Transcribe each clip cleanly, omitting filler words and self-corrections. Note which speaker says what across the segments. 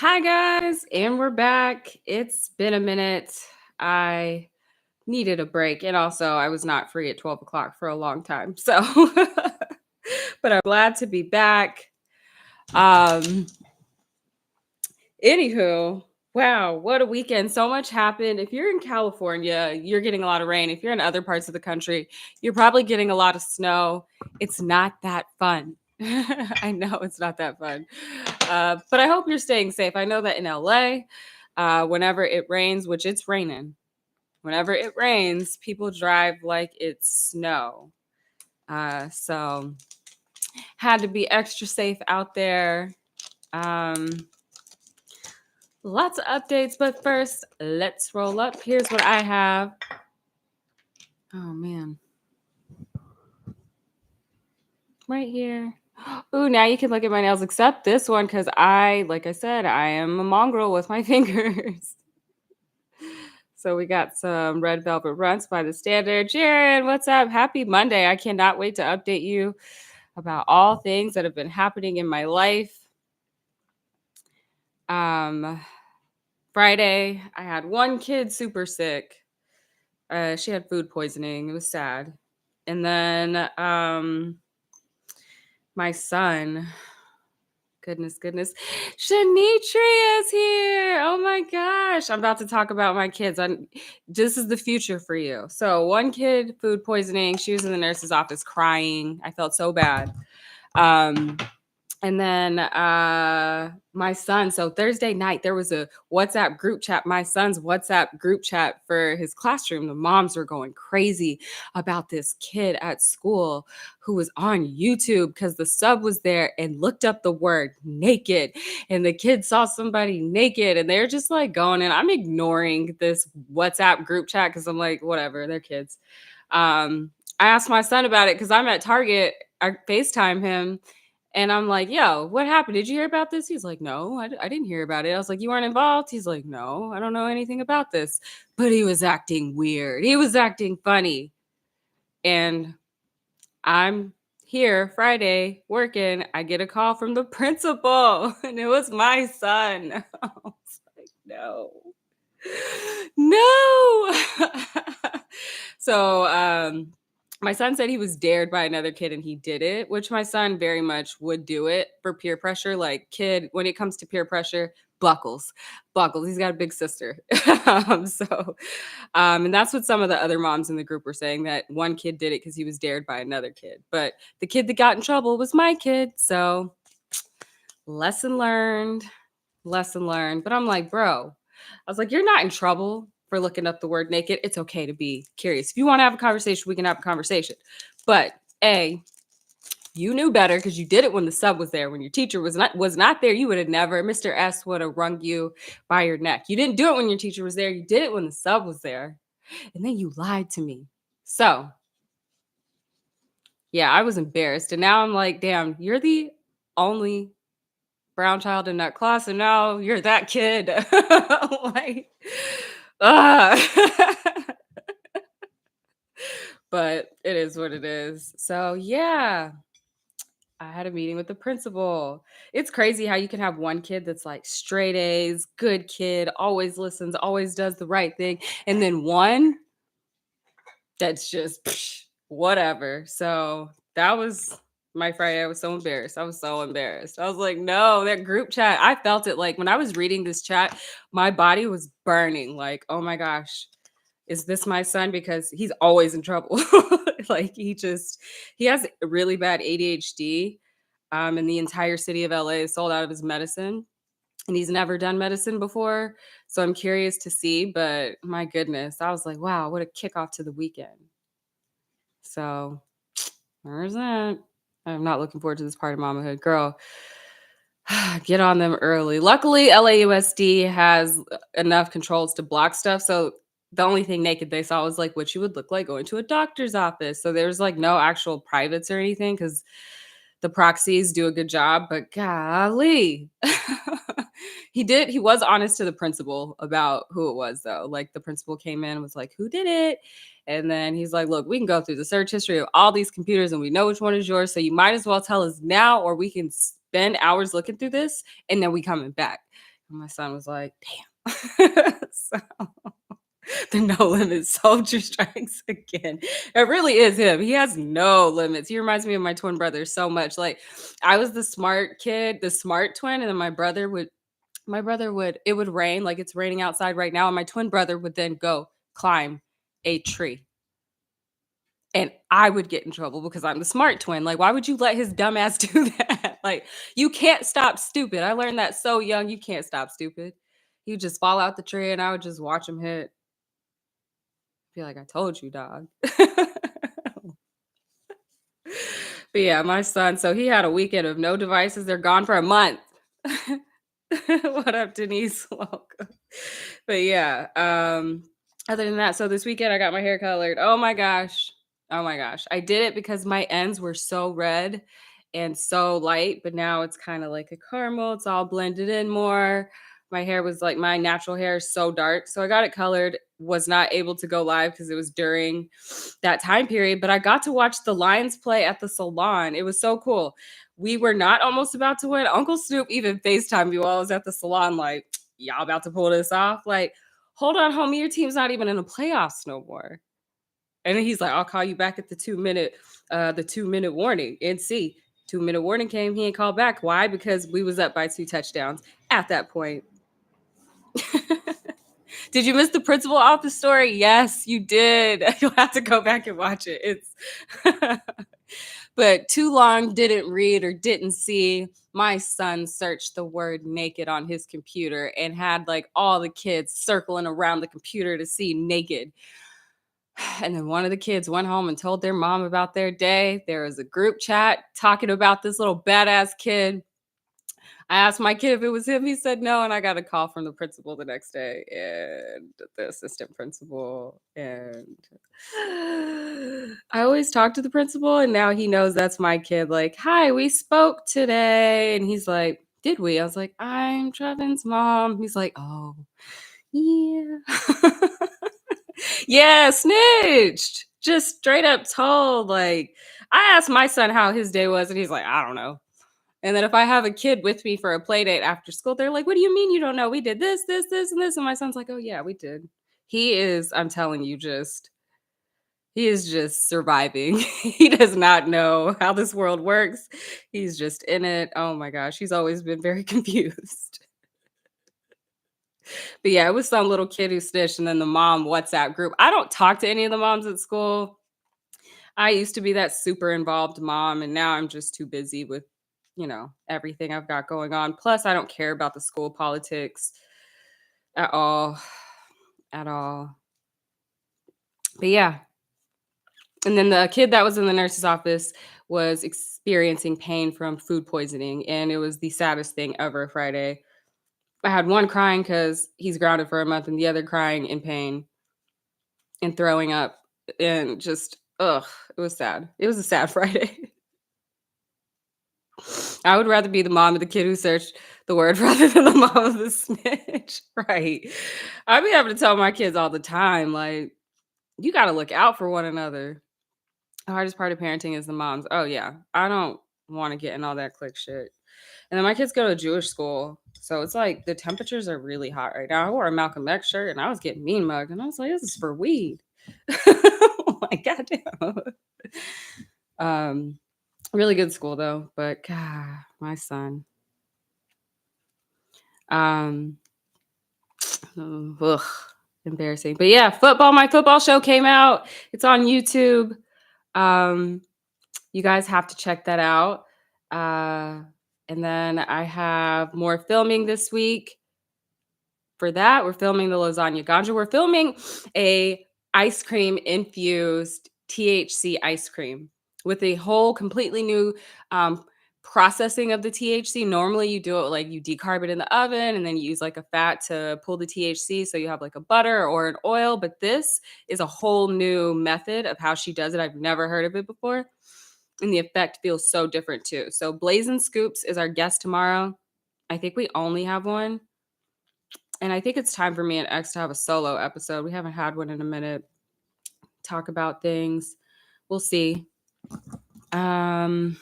Speaker 1: Hi, guys, and we're back. It's been a minute. I needed a break, and also I was not free at 12 o'clock for a long time. So, but I'm glad to be back. Um, Anywho, wow, what a weekend. So much happened. If you're in California, you're getting a lot of rain. If you're in other parts of the country, you're probably getting a lot of snow. It's not that fun. I know it's not that fun. But I hope you're staying safe. I know that in LA, whenever it rains, which it's raining, whenever it rains, people drive like it's snow. So had to be extra safe out there. Um, Lots of updates, but first, let's roll up. Here's what I have. Oh man, right here. Ooh, now you can look at my nails, except this one, because like I said, I am a mongrel with my fingers. So we got some red velvet runs by the standard. Jared, what's up? Happy Monday. I cannot wait to update you about all things that have been happening in my life. Um, Friday, I had one kid super sick. She had food poisoning. It was sad. And then my son, goodness, Shanitri is here. Oh my gosh. I'm about to talk about my kids. This is the future for you. So one kid, food poisoning. She was in the nurse's office crying. I felt so bad. And then my son, so Thursday night, there was a WhatsApp group chat, my son's WhatsApp group chat for his classroom. The moms were going crazy about this kid at school who was on YouTube because the sub was there and looked up the word naked. And the kid saw somebody naked and they're just like going, and I'm ignoring this WhatsApp group chat because I'm like, whatever, they're kids. I asked my son about it because I'm at Target. I FaceTime him and I'm like, yo, what happened? Did you hear about this? He's like, no, I didn't hear about it. I was like, you weren't involved? He's like, no, I don't know anything about this. But he was acting weird. He was acting funny. And I'm here Friday working. I get a call from the principal, and it was my son. I was like, no. No. So my son said he was dared by another kid and he did it, which my son very much would do it for peer pressure. Like, kid, when it comes to peer pressure, buckles. He's got a big sister. And that's what some of the other moms in the group were saying, that one kid did it because he was dared by another kid. But the kid that got in trouble was my kid. So lesson learned. But I'm like, bro, I was like, you're not in trouble for looking up the word naked. It's okay to be curious. If you want to have a conversation, we can have a conversation. But you knew better because you did it when the sub was there. When your teacher was not there, you would have never, Mr. S would have wrung you by your neck. You didn't do it when your teacher was there. You did it when the sub was there. And then you lied to me. So yeah, I was embarrassed. And now I'm like, damn, you're the only brown child in that class, and now you're that kid. Like, but it is what it is. So yeah, I had a meeting with the principal. It's crazy how you can have one kid that's like straight A's, good kid, always listens, always does the right thing, and then one that's just whatever. So that was my Friday. I was so embarrassed. I was like, no, that group chat. I felt it like when I was reading this chat, my body was burning. Like, oh my gosh, is this my son? Because he's always in trouble. Like he has really bad ADHD. And the entire city of LA is sold out of his medicine. And he's never done medicine before. So I'm curious to see, but my goodness, I was like, wow, what a kickoff to the weekend. So there's that. I'm not looking forward to this part of mamahood. Girl, get on them early. Luckily, LAUSD has enough controls to block stuff. So the only thing naked they saw was like what you would look like going to a doctor's office. So there's like no actual privates or anything because the proxies do a good job. But golly, he was honest to the principal about who it was, though. Like, the principal came in and was like, who did it? And then he's like, look, we can go through the search history of all these computers and we know which one is yours. So you might as well tell us now, or we can spend hours looking through this and then we coming back. And my son was like, damn. So the no limit soldier strikes again. It really is him. He has no limits. He reminds me of my twin brother so much. Like I was the smart kid, the smart twin, and then my brother would it would rain, like it's raining outside right now, and my twin brother would then go climb a tree. And I would get in trouble because I'm the smart twin. Like, why would you let his dumb ass do that? Like, you can't stop stupid. I learned that so young. You can't stop stupid. He would just fall out the tree and I would just watch him hit. Be like, I told you, dog. But yeah, my son, so he had a weekend of no devices. They're gone for a month. What up, Denise? Welcome. But yeah, other than that, so this weekend I got my hair colored. Oh my gosh. Oh my gosh. I did it because my ends were so red and so light, but now it's kind of like a caramel. It's all blended in more. My hair was like my natural hair is so dark. So I got it colored, was not able to go live because it was during that time period, but I got to watch the Lions play at the salon. It was so cool. We were not almost about to win. Uncle Snoop even FaceTimed me while I was at the salon, like, y'all about to pull this off? Like, hold on, homie, your team's not even in the playoffs no more. And then he's like, I'll call you back at the 2 minute warning. And see, 2 minute warning came. He ain't called back. Why? Because we was up by 2 touchdowns at that point. Did you miss the principal office story? Yes, you did. You'll have to go back and watch it. It's but too long didn't read or didn't see. My son searched the word naked on his computer and had like all the kids circling around the computer to see naked. And then one of the kids went home and told their mom about their day. There was a group chat talking about this little badass kid. I asked my kid if it was him. He said no. And I got a call from the principal the next day and the assistant principal. And I always talk to the principal, and now he knows that's my kid. Like, hi, we spoke today. And he's like, did we? I was like, I'm Trevin's mom. He's like, oh, yeah. Yeah, snitched. Just straight up told. Like, I asked my son how his day was, and he's like, I don't know. And then if I have a kid with me for a play date after school, they're like, what do you mean you don't know? We did this, this, this, and this. And my son's like, oh, yeah, we did. He is, I'm telling you, he is just surviving. He does not know how this world works. He's just in it. Oh my gosh. He's always been very confused. But yeah, it was some little kid who snitched, and then the mom WhatsApp group. I don't talk to any of the moms at school. I used to be that super involved mom, and now I'm just too busy with, everything I've got going on. Plus, I don't care about the school politics at all. At all. But yeah. And then the kid that was in the nurse's office was experiencing pain from food poisoning, and it was the saddest thing ever Friday. I had one crying because he's grounded for a month, and the other crying in pain and throwing up, and just, ugh, it was sad. It was a sad Friday. I would rather be the mom of the kid who searched the word rather than the mom of the snitch. Right. I be having to tell my kids all the time, like, you got to look out for one another. The hardest part of parenting is the moms. Oh, yeah. I don't want to get in all that clique shit. And then my kids go to Jewish school. So it's like the temperatures are really hot right now. I wore a Malcolm X shirt and I was getting mean mugged. And I was like, this is for weed. Oh my goddamn. Really good school though. But God, my son. Ugh, embarrassing. But yeah, my football show came out. It's on YouTube. You guys have to check that out. And then I have more filming this week. For that, we're filming the lasagna ganja. We're filming a ice cream infused THC ice cream with a whole completely new processing of the THC. Normally you do it like you decarb it in the oven and then you use like a fat to pull the THC. So you have like a butter or an oil, but this is a whole new method of how she does it. I've never heard of it before. And the effect feels so different too. So Blazing Scoops is our guest tomorrow. I think we only have one. And I think it's time for me and X to have a solo episode. We haven't had one in a minute. Talk about things. We'll see. And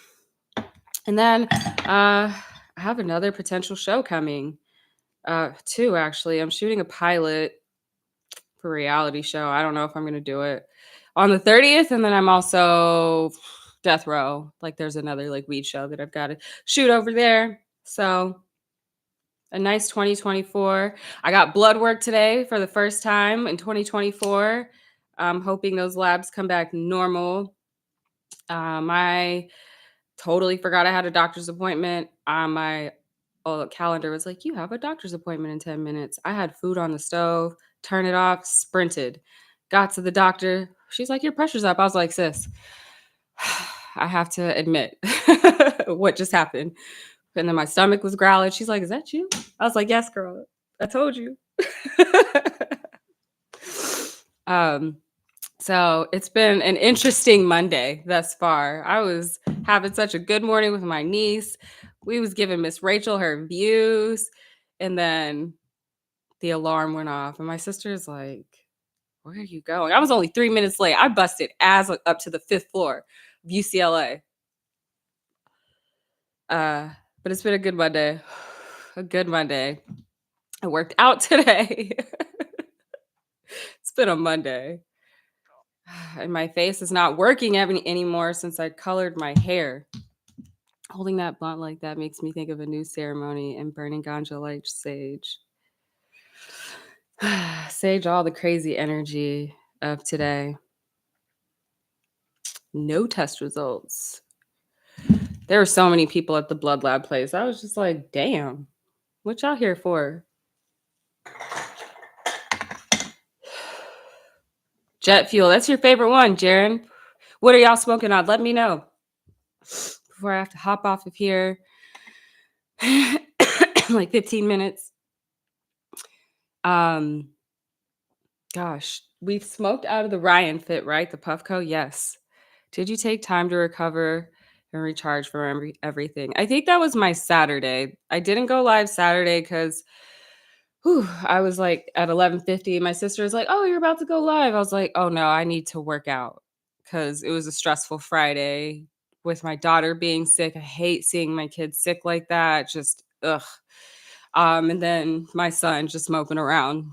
Speaker 1: then I have another potential show coming. Two actually. I'm shooting a pilot for a reality show. I don't know if I'm gonna do it on the 30th, and then I'm also death row. Like there's another like weed show that I've got to shoot over there. So a nice 2024. I got blood work today for the first time in 2024. I'm hoping those labs come back normal. I totally forgot I had a doctor's appointment. My calendar was like, "You have a doctor's appointment in 10 minutes." I had food on the stove, turn it off, sprinted. Got to the doctor. She's like, "Your pressure's up." I was like, "Sis, I have to admit what just happened." And then my stomach was growling. She's like, "Is that you?" I was like, "Yes, girl. I told you." um, so it's been an interesting Monday thus far. I was having such a good morning with my niece. We was giving Miss Rachel her views, and then the alarm went off, and my sister's like, "Where are you going?" I was only 3 minutes late. I busted as up to the fifth floor of UCLA. Uh, but it's been a good Monday. A good Monday. I worked out today. It's been a Monday. And my face is not working anymore since I colored my hair. Holding that blunt like that makes me think of a new ceremony and burning ganja like sage. Sage all the crazy energy of today. No test results. There were so many people at the blood lab place. I was just like, damn, what y'all here for? Jet fuel. That's your favorite one, Jaren. What are y'all smoking on? Let me know before I have to hop off of here. Like 15 minutes. Um, Gosh, we've smoked out of the Ryan fit, right? The Puffco, yes. Did you take time to recover and recharge from everything? I think that was my Saturday. I didn't go live Saturday because I was like at 11:50. My sister was like, "Oh, you're about to go live." I was like, "Oh no, I need to work out," because it was a stressful Friday with my daughter being sick. I hate seeing my kids sick like that. Just ugh. And then my son just moping around.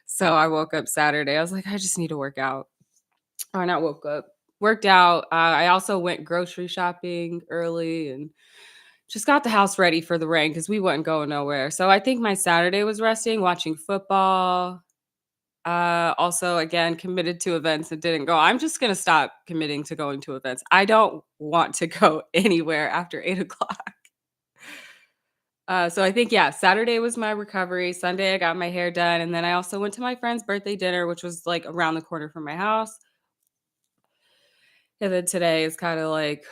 Speaker 1: So I woke up Saturday. I was like, I just need to work out. Or not woke up, worked out. I also went grocery shopping early and just got the house ready for the rain because we wasn't going nowhere. So I think my Saturday was resting, watching football. Also, again, committed to events and didn't go. I'm just gonna stop committing to going to events. I don't want to go anywhere after 8 o'clock. So I think, yeah, Saturday was my recovery. Sunday, I got my hair done. And then I also went to my friend's birthday dinner, which was like around the corner from my house. And then today is kind of like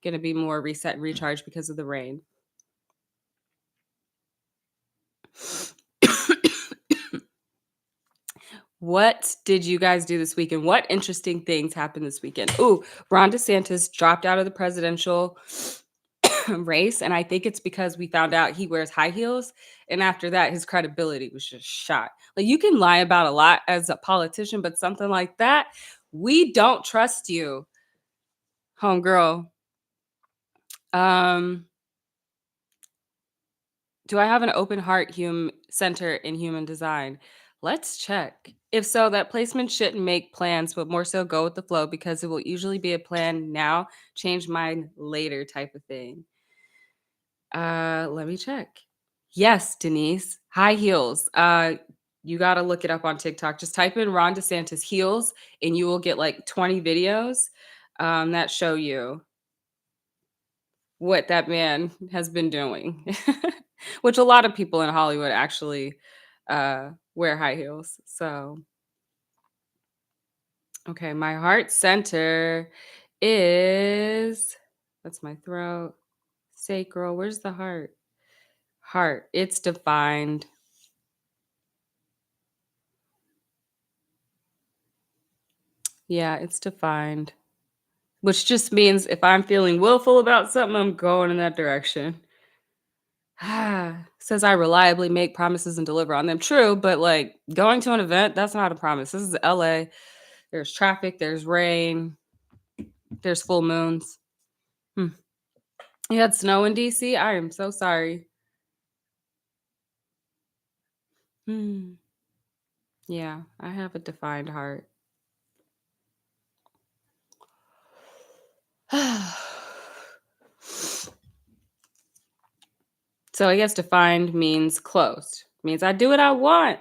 Speaker 1: going to be more reset and recharge because of the rain. What did you guys do this weekend? What interesting things happened this weekend? Ooh, Ron DeSantis dropped out of the presidential race. And I think it's because we found out he wears high heels. And after that, his credibility was just shot. Like you can lie about a lot as a politician, but something like that, we don't trust you, homegirl. Um, do I have an open heart center in human design? Let's check. If so, that placement shouldn't make plans, but more so go with the flow because it will usually be a plan now, change mine later type of thing. Let me check. Yes, Denise. High heels. You got to look it up on TikTok. Just type in Ron DeSantis heels and you will get like 20 videos that show you what that man has been doing, which a lot of people in Hollywood actually wear high heels. So, okay, my heart center is that's my throat, sacral. Where's the heart? Heart. It's defined. Yeah, it's defined. Which just means if I'm feeling willful about something, I'm going in that direction. Says I reliably make promises and deliver on them. True, but like going to an event, that's not a promise. This is LA. There's traffic, there's rain, there's full moons. Hmm. You had snow in DC? I am so sorry. Hmm. Yeah, I have a defined heart. So I guess defined means closed. Means I do what I want.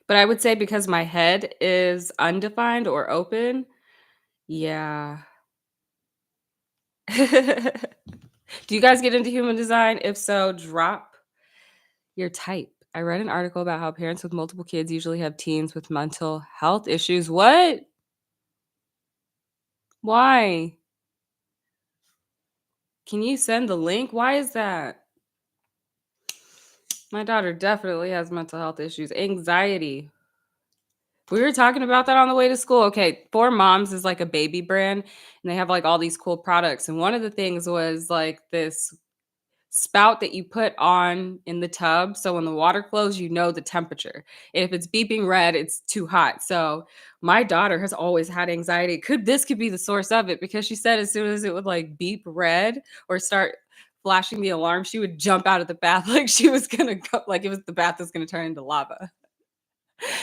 Speaker 1: But I would say because my head is undefined or open, yeah. Do you guys get into human design? If so, drop your type. I read an article about how parents with multiple kids usually have teens with mental health issues. What? Why? Can you send the link? Why is that? My daughter definitely has mental health issues, anxiety. We were talking about that on the way to school. Okay, For Moms is like a baby brand, and they have like all these cool products. And one of the things was like this spout that you put on in the tub. So when the water flows, you know the temperature. And if it's beeping red, it's too hot. So my daughter has always had anxiety. Could be the source of it because she said as soon as it would like beep red or start flashing the alarm, she would jump out of the bath like she was gonna go, like it was the bath was gonna turn into lava.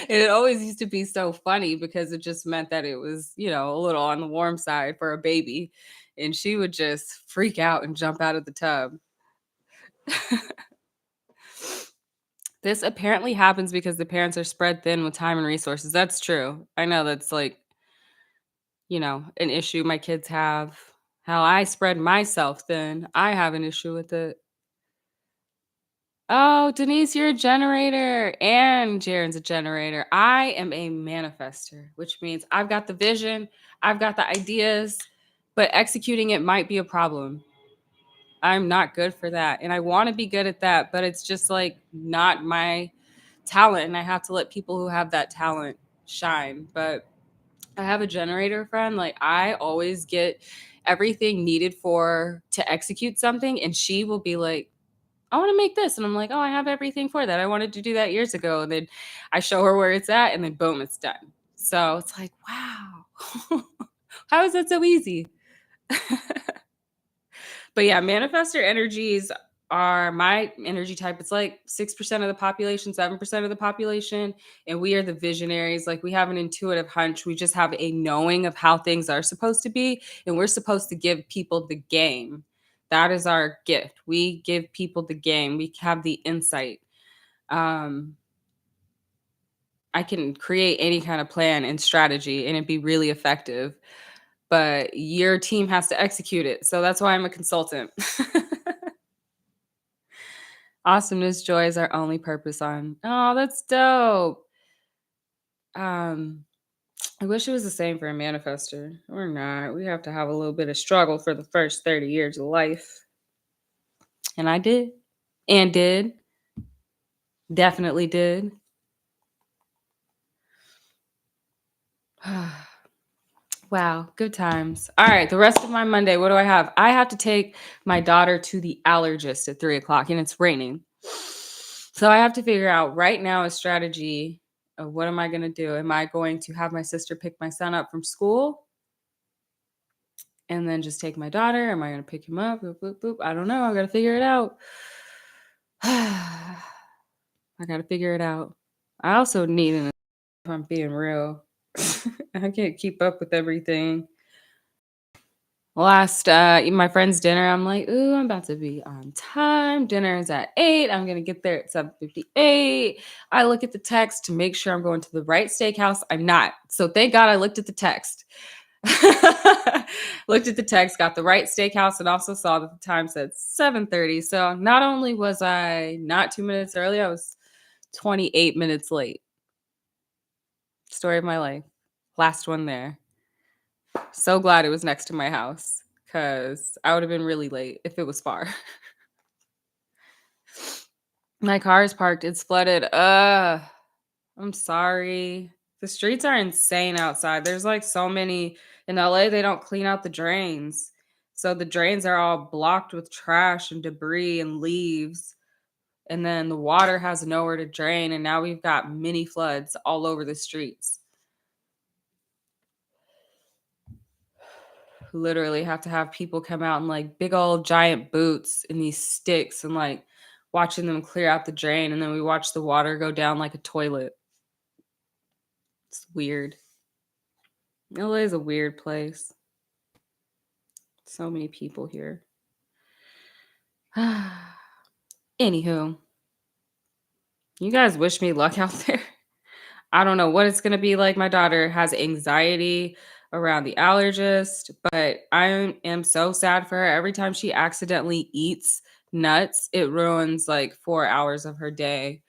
Speaker 1: And it always used to be so funny because it just meant that it was, a little on the warm side for a baby. And she would just freak out and jump out of the tub. This apparently happens because the parents are spread thin with time and resources. That's true. I know that's like, an issue my kids have. How I spread myself thin. I have an issue with it. Oh, Denise, you're a generator, and Jaren's a generator. I am a manifester, which means I've got the vision, I've got the ideas, but executing it might be a problem. I'm not good for that. And I want to be good at that, but it's just like not my talent. And I have to let people who have that talent shine. But I have a generator friend. Like I always get everything needed for to execute something. And she will be like, I want to make this. And I'm like, oh, I have everything for that. I wanted to do that years ago. And then I show her where it's at and then boom, it's done. So it's like, wow. How is that so easy? But yeah, manifestor energies are my energy type. It's like 6% of the population, 7% of the population. And we are the visionaries. Like we have an intuitive hunch. We just have a knowing of how things are supposed to be. And we're supposed to give people the game. That is our gift. We give people the game. We have the insight. Um, I can create any kind of plan and strategy and it be really effective, but your team has to execute it. So that's why I'm a consultant. Awesomeness, joy is our only purpose on. Oh, that's dope. Um, I wish it was the same for a manifester. Or not. We have to have a little bit of struggle for the first 30 years of life. And I did. And did. Definitely did. Wow, good times. All right, the rest of my Monday, what do I have? I have to take my daughter to the allergist at 3 o'clock, and it's raining. So I have to figure out right now a strategy of what am I going to do? Am I going to have my sister pick my son up from school and then just take my daughter? Am I going to pick him up? Boop, boop, boop. I don't know. I got to figure it out. I got to figure it out. I also need an, if I'm being real, I can't keep up with everything. Last my friend's dinner, I'm like, ooh, I'm about to be on time. Dinner is at 8. I'm gonna get there at 7:58. I look at the text to make sure I'm going to the right steakhouse. I'm not. So thank God I looked at the text. Looked at the text, got the right steakhouse, and also saw that the time said 7:30. So not only was I not 2 minutes early, I was 28 minutes late. Story of my life. Last one there. So glad it was next to my house because I would have been really late if it was far. My car is parked. It's flooded. I'm sorry. The streets are insane outside. There's like so many in LA, they don't clean out the drains. So the drains are all blocked with trash and debris and leaves. And then the water has nowhere to drain. And now we've got mini floods all over the streets. Literally have to have people come out in like big old giant boots and these sticks and like watching them clear out the drain, and then we watch the water go down like a toilet. It's weird. LA is a weird place. So many people here. Anywho, you guys wish me luck out there. I don't know what it's going to be like. My daughter has anxiety around the allergist, but I am so sad for her. Every time she accidentally eats nuts, it ruins like 4 hours of her day.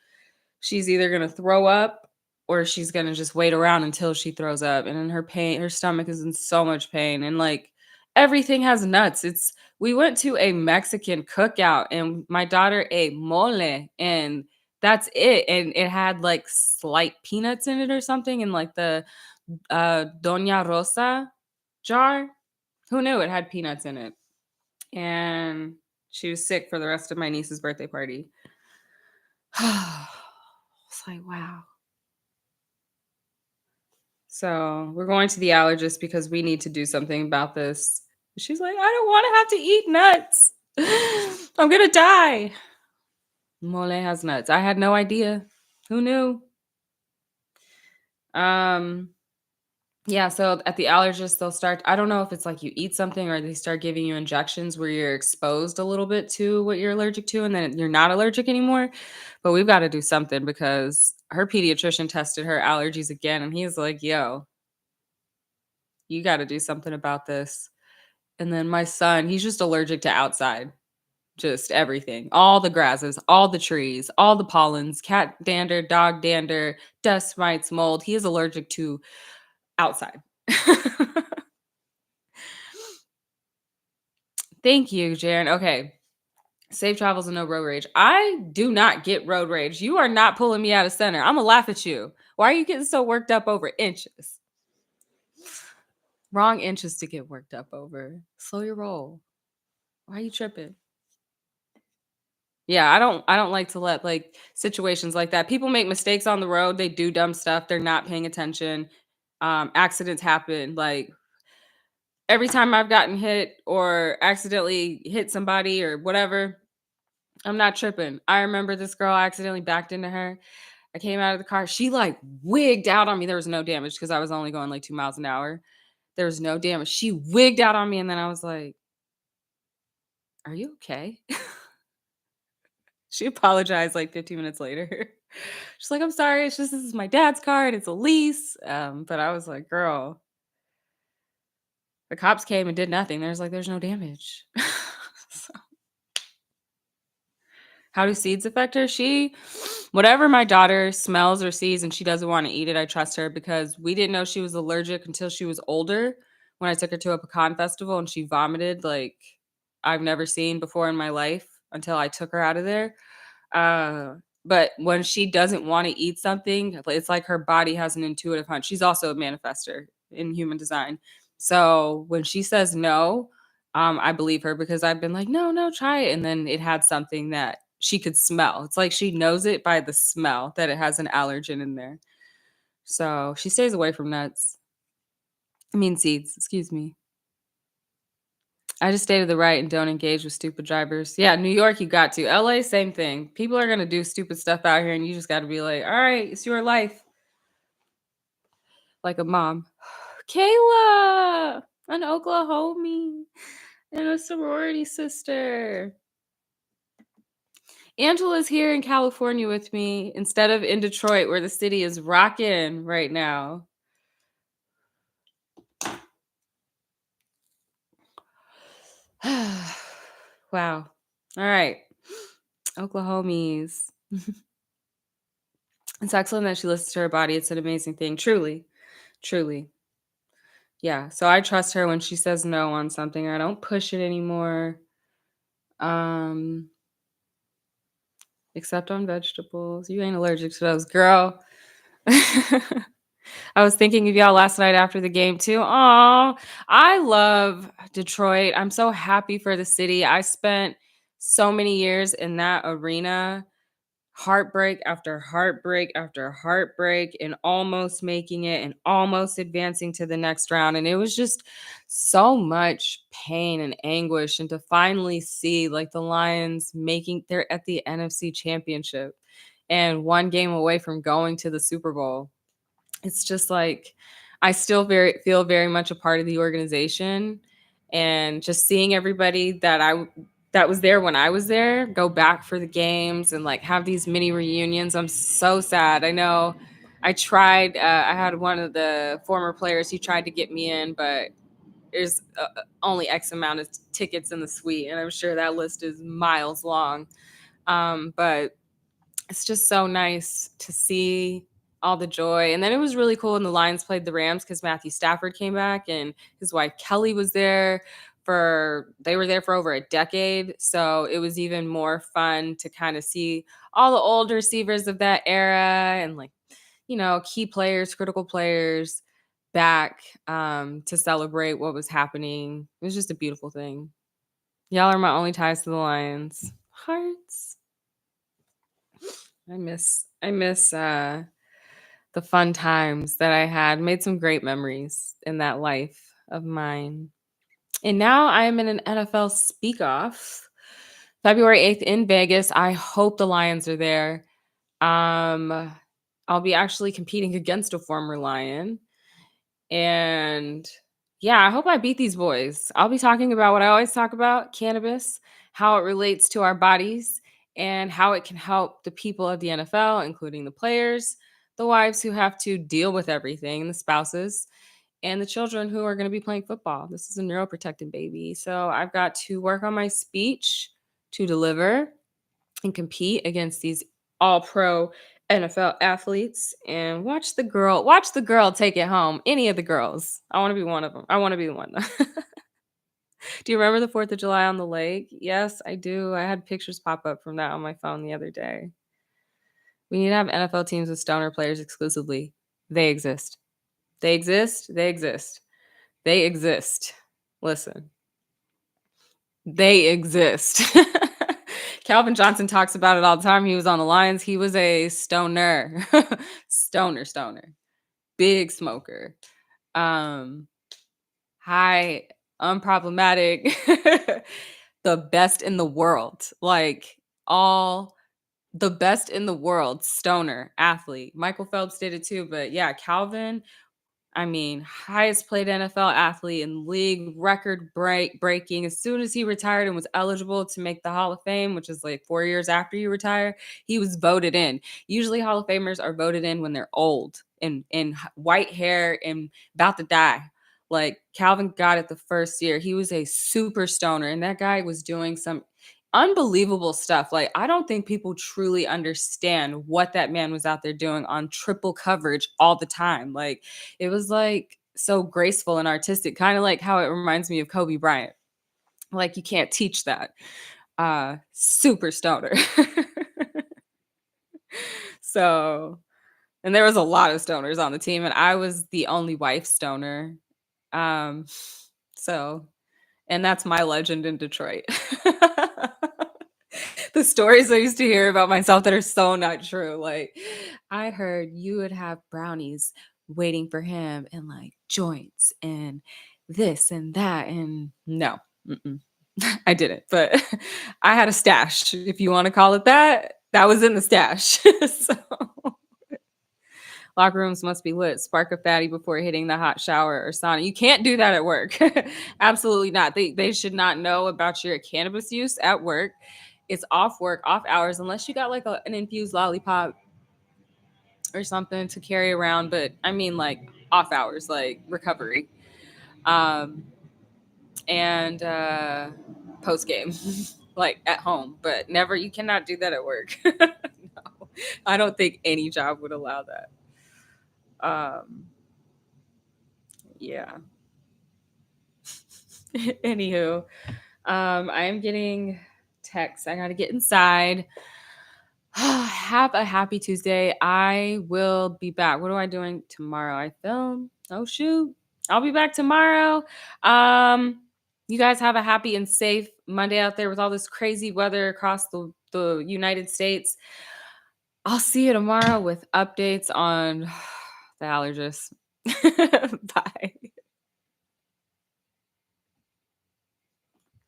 Speaker 1: She's either going to throw up or she's going to just wait around until she throws up. And in her stomach is in so much pain. And like everything has nuts. We went to a Mexican cookout and my daughter ate mole and that's it. And it had like slight peanuts in it or something in like the Doña Rosa jar. Who knew it had peanuts in it? And she was sick for the rest of my niece's birthday party. It's like, wow. So we're going to the allergist because we need to do something about this. She's like, I don't want to have to eat nuts. I'm going to die. Mole has nuts. I had no idea. Who knew? Yeah, so at the allergist, they'll start. I don't know if it's like you eat something or they start giving you injections where you're exposed a little bit to what you're allergic to and then you're not allergic anymore. But we've got to do something because her pediatrician tested her allergies again and he's like, yo, you got to do something about this. And then my son, he's just allergic to outside, just everything, all the grasses, all the trees, all the pollens, cat dander, dog dander, dust mites, mold. He is allergic to outside. Thank you, Jaren. Okay. Safe travels and no road rage. I do not get road rage. You are not pulling me out of center. I'm going to laugh at you. Why are you getting so worked up over inches? Wrong inches to get worked up over. Slow your roll. Why are you tripping? Yeah, I don't like to let like situations like that. People make mistakes on the road. They do dumb stuff. They're not paying attention. Accidents happen. Like every time I've gotten hit or accidentally hit somebody or whatever, I'm not tripping. I remember this girl I accidentally backed into her. I came out of the car. She like wigged out on me. There was no damage because I was only going like 2 miles an hour. There was no damage. She wigged out on me, and then I was like, "Are you okay?" She apologized like 15 minutes later. She's like, I'm sorry. It's just this is my dad's car and it's a lease. But I was like, girl, the cops came and did nothing. There's no damage. So, how do seeds affect her? Whatever my daughter smells or sees and she doesn't want to eat it, I trust her because we didn't know she was allergic until she was older when I took her to a pecan festival and she vomited like I've never seen before in my life until I took her out of there. Uh, but when she doesn't want to eat something, it's like her body has an intuitive hunch. She's also a manifester in human design. So when she says no, I believe her because I've been like, no, no, try it. And then it had something that she could smell. It's like she knows it by the smell that it has an allergen in there. So she stays away from nuts. I mean, seeds, excuse me. I just stay to the right and don't engage with stupid drivers. Yeah, New York, you got to. LA, same thing. People are going to do stupid stuff out here, and you just got to be like, all right, it's your life. Like a mom. Kayla, an Oklahoma, and a sorority sister. Angela's here in California with me instead of in Detroit, where the city is rocking right now. Wow. All right. Oklahomies. It's excellent that she listens to her body. It's an amazing thing. Truly. Truly. Yeah. So I trust her when she says no on something. I don't push it anymore. Um, except on vegetables. You ain't allergic to those, girl. I was thinking of y'all last night after the game too. Oh, I love Detroit. I'm so happy for the city. I spent so many years in that arena. heartbreak after heartbreak after heartbreak and almost making it and almost advancing to the next round. And it was just so much pain and anguish. And to finally see like the Lions making, they're at the NFC Championship and one game away from going to the Super Bowl. It's just like I still very feel very much a part of the organization, and just seeing everybody that was there when I was there go back for the games and like have these mini reunions. I'm so sad. I know I tried. I had one of the former players. He tried to get me in, but there's only X amount of tickets in the suite, and I'm sure that list is miles long. But it's just so nice to see all the joy. And then it was really cool when the Lions played the Rams because Matthew Stafford came back and his wife Kelly was there they were there for over a decade. So it was even more fun to kind of see all the old receivers of that era and like, key players, critical players back to celebrate what was happening. It was just a beautiful thing. Y'all are my only ties to the Lions. Hearts. I miss the fun times that I had. Made some great memories in that life of mine. And now I am in an NFL speak off. February 8th in Vegas. I hope the Lions are there. I'll be actually competing against a former Lion. And yeah, I hope I beat these boys. I'll be talking about what I always talk about, cannabis, how it relates to our bodies, and how it can help the people of the NFL, including the players, the wives who have to deal with everything, the spouses, and the children who are going to be playing football. This is a neuroprotectant baby. So I've got to work on my speech to deliver and compete against these all pro NFL athletes and watch the girl take it home. Any of the girls. I want to be one of them. I want to be the one. Do you remember the 4th of July on the lake? Yes, I do. I had pictures pop up from that on my phone the other day. We need to have NFL teams with stoner players exclusively. They exist. They exist. They exist. They exist. Listen, they exist. Calvin Johnson talks about it all the time. He was on the Lions. He was a stoner, stoner, big smoker, um, high, unproblematic, the best in the world, like all the best in the world, stoner athlete. Michael Phelps did it too, but yeah, Calvin, I mean, highest paid NFL athlete in league, record breaking. As soon as he retired and was eligible to make the Hall of Fame, which is like 4 years after you retire, he was voted in. Usually, Hall of Famers are voted in when they're old and white hair and about to die. Like Calvin got it the first year. He was a super stoner, and that guy was doing some unbelievable stuff. Like, I don't think people truly understand what that man was out there doing on triple coverage all the time. Like, it was like so graceful and artistic, kind of like how it reminds me of Kobe Bryant. Like, you can't teach that. Super stoner. So, and there was a lot of stoners on the team, and I was the only wife stoner. Um, so, and that's my legend in Detroit. The stories I used to hear about myself that are so not true. Like, I heard you would have brownies waiting for him and like joints and this and that. And no, I didn't. But I had a stash, if you want to call it that. That was in the stash. So locker rooms must be lit. Spark a fatty before hitting the hot shower or sauna. You can't do that at work. Absolutely not. They should not know about your cannabis use at work. It's off work, off hours, unless you got like an infused lollipop or something to carry around. But I mean, like off hours, like recovery, um, and post game, like at home. But never, you cannot do that at work. No, I don't think any job would allow that. Yeah. Anywho, I am getting texts. I gotta get inside. Have a happy Tuesday. I will be back. What am I doing tomorrow? I film. Oh shoot. I'll be back tomorrow. You guys have a happy and safe Monday out there with all this crazy weather across the United States. I'll see you tomorrow with updates on the allergist. Bye.